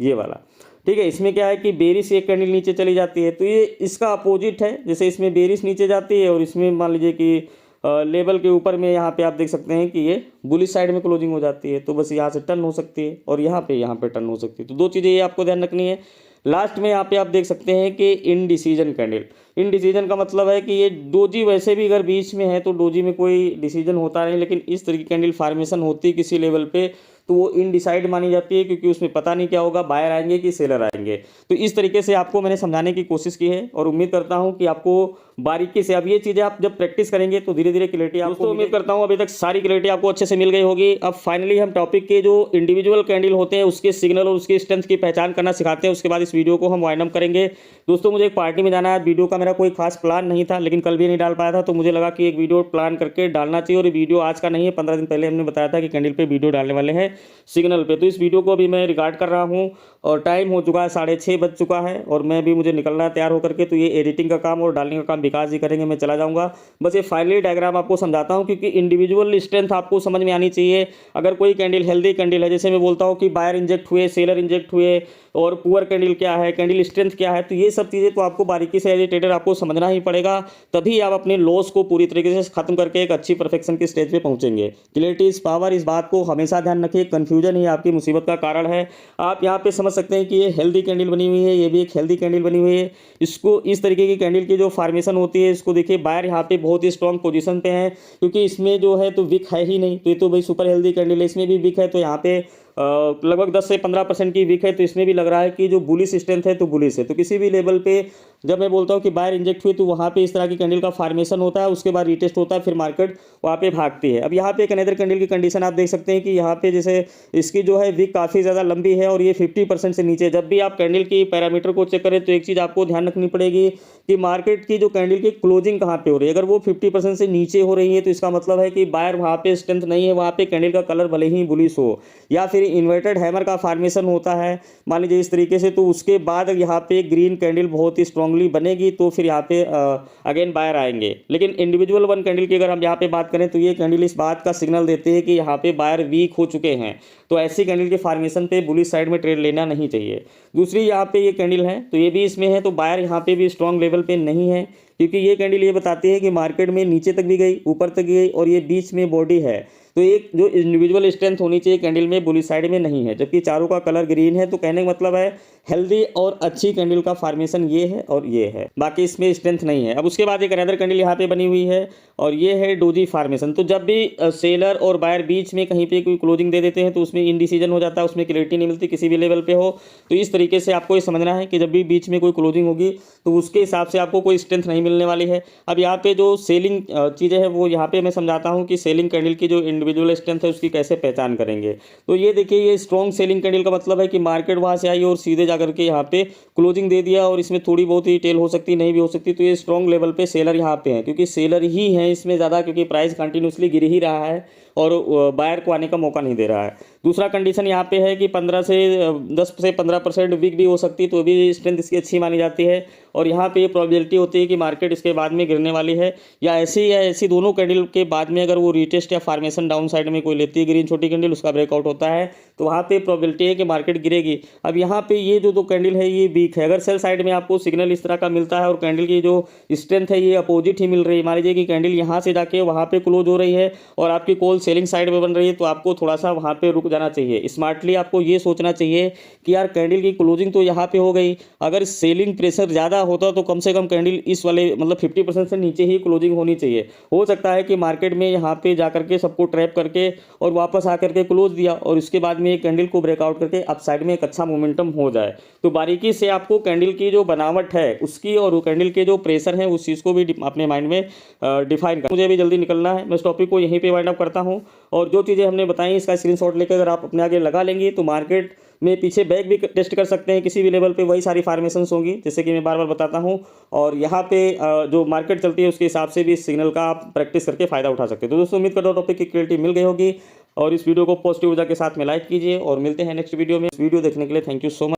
ये वाला, ठीक है। इसमें क्या है कि बेरिश एक कैंडल नीचे चली जाती है, तो ये इसका अपोजिट है। जैसे इसमें बेरिश नीचे जाती है और इसमें मान लीजिए कि लेवल के ऊपर में यहाँ पे आप देख सकते हैं कि ये बुलिश साइड में क्लोजिंग हो जाती है, तो बस यहाँ से टर्न हो सकती है और यहाँ पे टर्न हो सकती है। तो दो चीज़ें ये आपको ध्यान रखनी है। लास्ट में यहाँ पे आप देख सकते हैं कि इनडिसीजन कैंडल, इनडिसीजन का मतलब है कि ये डोजी वैसे भी अगर बीच में है तो डोजी में कोई डिसीजन होता नहीं, लेकिन इस तरह की कैंडल फॉर्मेशन होती है किसी लेवल पे तो वो इनडिसाइड मानी जाती है, क्योंकि उसमें पता नहीं क्या होगा, बायर आएंगे कि सेलर आएंगे। तो इस तरीके से आपको मैंने समझाने की कोशिश की है और उम्मीद करता हूं कि आपको बारीकी से, अब ये चीज़ें आप जब प्रैक्टिस करेंगे तो धीरे धीरे क्लैरिटी आपको, उम्मीद करता हूं अभी तक सारी क्लैरिटी आपको अच्छे से मिल गई होगी। अब फाइनली हम टॉपिक के जो इंडिविजुअल कैंडल होते हैं उसके सिग्नल और उसकी स्ट्रेंथ की पहचान करना सिखाते हैं, उसके बाद इस वीडियो को हम वाइंड अप करेंगे। दोस्तों मुझे एक पार्टी में जाना है, वीडियो का मेरा कोई खास प्लान नहीं था, लेकिन कल भी नहीं डाल पाया था, तो मुझे लगा कि एक वीडियो प्लान करके डालना चाहिए। और ये वीडियो आज का नहीं है, 15 दिन पहले हमने बताया था कि कैंडल पे वीडियो डालने वाले हैं सिग्नल पे। तो इस वीडियो को अभी मैं रिकॉर्ड कर रहा हूँ और टाइम हो चुका है, 6:30 बज चुका है और मैं भी, मुझे निकलना है तैयार होकर के। तो ये एडिटिंग का काम और डालने का काम विकास जी करेंगे, मैं चला जाऊँगा। बस ये फाइनली डायग्राम आपको समझाता हूँ, क्योंकि इंडिविजुअल स्ट्रेंथ आपको समझ में आनी चाहिए। अगर कोई कैंडल हेल्दी कैंडल है, जैसे मैं बोलता हूँ कि बायर इंजेक्ट हुए, सेलर इंजेक्ट हुए और पुअर कैंडल क्या है, कैंडल स्ट्रेंथ क्या है, तो ये सब चीज़ें तो आपको बारीकी से एज ए ट्रेडर आपको समझना ही पड़ेगा, तभी आप अपने लॉस को पूरी तरीके से खत्म करके एक अच्छी परफेक्शन की स्टेज पे पहुंचेंगे। क्लैरिटी इज पावर, इस बात को हमेशा ध्यान रखिए। कंफ्यूजन ही आपकी मुसीबत का कारण है। आप यहाँ पे समझ सकते हैं कि ये हेल्दी कैंडल बनी हुई है, ये भी एक हेल्दी कैंडल बनी हुई है। इसको, इस तरीके की कैंडल की जो फॉर्मेशन होती है, इसको देखिए, बायर यहाँ पे बहुत ही स्ट्रॉन्ग पोजीशन पे है, क्योंकि इसमें जो है तो विक है ही नहीं, तो ये तो भाई सुपर हेल्दी कैंडल है। इसमें भी विक है, तो यहाँ पे लगभग 10 से 15% की विक है, तो इसमें भी लग रहा है कि जो बुलिश स्ट्रेंथ है तो बुलिश है। तो किसी भी लेवल पे जब मैं बोलता हूँ कि बायर इंजेक्ट हुई, तो वहाँ पे इस तरह की कैंडल का फॉर्मेशन होता है, उसके बाद रिटेस्ट होता है, फिर मार्केट वहाँ पे भागती है। अब यहाँ पे एक अनदर कैंडल की कंडीशन आप देख सकते हैं कि यहाँ पे जैसे इसकी जो है विक काफ़ी ज़्यादा लंबी है और ये 50% से नीचे। जब भी आप कैंडल की पैरामीटर को चेक करें तो एक चीज़ आपको ध्यान रखनी पड़ेगी कि मार्केट की जो कैंडल की क्लोजिंग कहाँ पे हो रही है। अगर वो 50% से नीचे हो रही है तो इसका मतलब है कि बायर वहाँ पे स्ट्रेंथ नहीं है, वहाँ पे कैंडल का कलर भले ही बुलिश हो या फिर इन्वर्टेड हैमर का फॉर्मेशन होता है, मान लीजिए इस तरीके से, तो उसके बाद यहाँ पे ग्रीन कैंडल बहुत ही स्ट्रांगली बनेगी, तो फिर यहाँ पे अगेन बायर आएंगे। लेकिन इंडिविजुअल वन कैंडल की अगर हम यहाँ पे बात करें तो ये कैंडल इस बात का सिग्नल देते हैं कि यहाँ पे बायर वीक हो चुके हैं, तो ऐसी कैंडल के फॉर्मेशन पे बुलिश साइड में ट्रेड लेना नहीं चाहिए। दूसरी यहाँ पे ये कैंडल है, तो ये भी इसमें है, तो बायर यहाँ पे भी स्ट्रॉन्ग लेवल पे नहीं है, क्योंकि ये कैंडल ये बताती है कि मार्केट में नीचे तक भी गई, ऊपर तक गई और ये बीच में बॉडी है। तो एक जो इंडिविजुअल स्ट्रेंथ होनी चाहिए कैंडल में, बुलिश साइड में नहीं है, जबकि चारों का कलर ग्रीन है। तो कहने का मतलब है हेल्दी और अच्छी कैंडल का फॉर्मेशन ये है और ये है, बाकी इसमें स्ट्रेंथ नहीं है। अब उसके बाद एक अनदर कैंडल यहाँ पे बनी हुई है और ये है डोजी फॉर्मेशन। तो जब भी सेलर और बायर बीच में कहीं पे कोई क्लोजिंग दे देते हैं तो उसमें इनडिसीजन हो जाता है, उसमें क्लैरिटी नहीं मिलती किसी भी लेवल पे हो। तो इस तरीके से आपको ये समझना है कि जब भी बीच में कोई क्लोजिंग होगी तो उसके हिसाब से आपको कोई स्ट्रेंथ नहीं मिलने वाली है। अब यहाँ पे जो सेलिंग चीज़ें हैं वो यहाँ पे मैं समझाता हूँ कि सेलिंग कैंडल की जो इंडिविजुअल स्ट्रेंथ है उसकी कैसे पहचान करेंगे। तो ये देखिए, ये स्ट्रॉन्ग सेलिंग कैंडल का मतलब है कि मार्केट वहाँ से आई और सीधे जाकर के यहाँ पे क्लोजिंग दे दिया, और इसमें थोड़ी बहुत ही टेल हो सकती, नहीं भी हो सकती। तो ये स्ट्रॉन्ग लेवल पे सेलर यहाँ पे है, क्योंकि सेलर ही है इसमें ज़्यादा, क्योंकि प्राइस कंटिन्यूसली गिर ही रहा है और बायर को आने का मौका नहीं दे रहा है। दूसरा कंडीशन यहाँ पे है कि 10 से 15% वीक भी हो सकती है, तो भी स्ट्रेंथ इसकी अच्छी मानी जाती है। और यहाँ पे ये प्रोबेबिलिटी होती है कि मार्केट इसके बाद में गिरने वाली है, या ऐसी दोनों कैंडल के बाद में अगर वो रिटेस्ट या फॉर्मेशन डाउन साइड में कोई लेती है ग्रीन छोटी कैंडल, उसका ब्रेकआउट होता है, तो वहाँ पे प्रोबेबिलिटी है कि मार्केट गिरेगी। अब यहाँ पे ये जो दो कैंडल है ये वीक है। अगर सेल साइड में आपको सिग्नल इस तरह का मिलता है और कैंडल की जो स्ट्रेंथ है ये अपोजिट ही मिल रही है, मान लीजिए कि कैंडल यहाँ से जाके वहाँ पे क्लोज हो रही है और आपकी कॉल सेलिंग साइड में बन रही है, तो आपको थोड़ा सा वहाँ पे रुक जाना चाहिए। स्मार्टली आपको ये सोचना चाहिए कि यार कैंडल की क्लोजिंग तो यहाँ पे हो गई, अगर सेलिंग प्रेशर ज़्यादा होता तो कम से कम कैंडल इस वाले मतलब 50% से नीचे ही क्लोजिंग होनी चाहिए। हो सकता है कि मार्केट में यहाँ पे जाकर के सबको ट्रैप करके और वापस आकर के क्लोज दिया और उसके बाद में कैंडल को ब्रेकआउट करके अप साइड में एक अच्छा मोमेंटम हो जाए। तो बारीकी से आपको कैंडल की जो बनावट है उसकी और कैंडल के जो प्रेशर है उस चीज़ को भी अपने माइंड में डिफाइन कर। मुझे अभी जल्दी निकलना है, मैं इस टॉपिक को यहीं पे वाइंड अप करता हूँ। और जो चीज़ें हमने बताई इसका स्क्रीनशॉट लेकर अगर आप अपने आगे लगा लेंगे तो मार्केट में पीछे बैक भी टेस्ट कर सकते हैं, किसी भी लेवल पे वही सारी फॉर्मेशंस होंगी जैसे कि मैं बार बार बताता हूँ। और यहाँ पे जो मार्केट चलती है उसके हिसाब से भी इस सिग्नल का आप प्रैक्टिस करके फ़ायदा उठा सकते हैं। तो दोस्तों उम्मीद करता हूँ टॉपिक की क्लियरिटी मिल गई होगी और इस वीडियो को पॉजिटिव ऊर्जा के साथ में लाइक कीजिए और मिलते हैं नेक्स्ट वीडियो में। इस वीडियो देखने के लिए थैंक यू सो मच।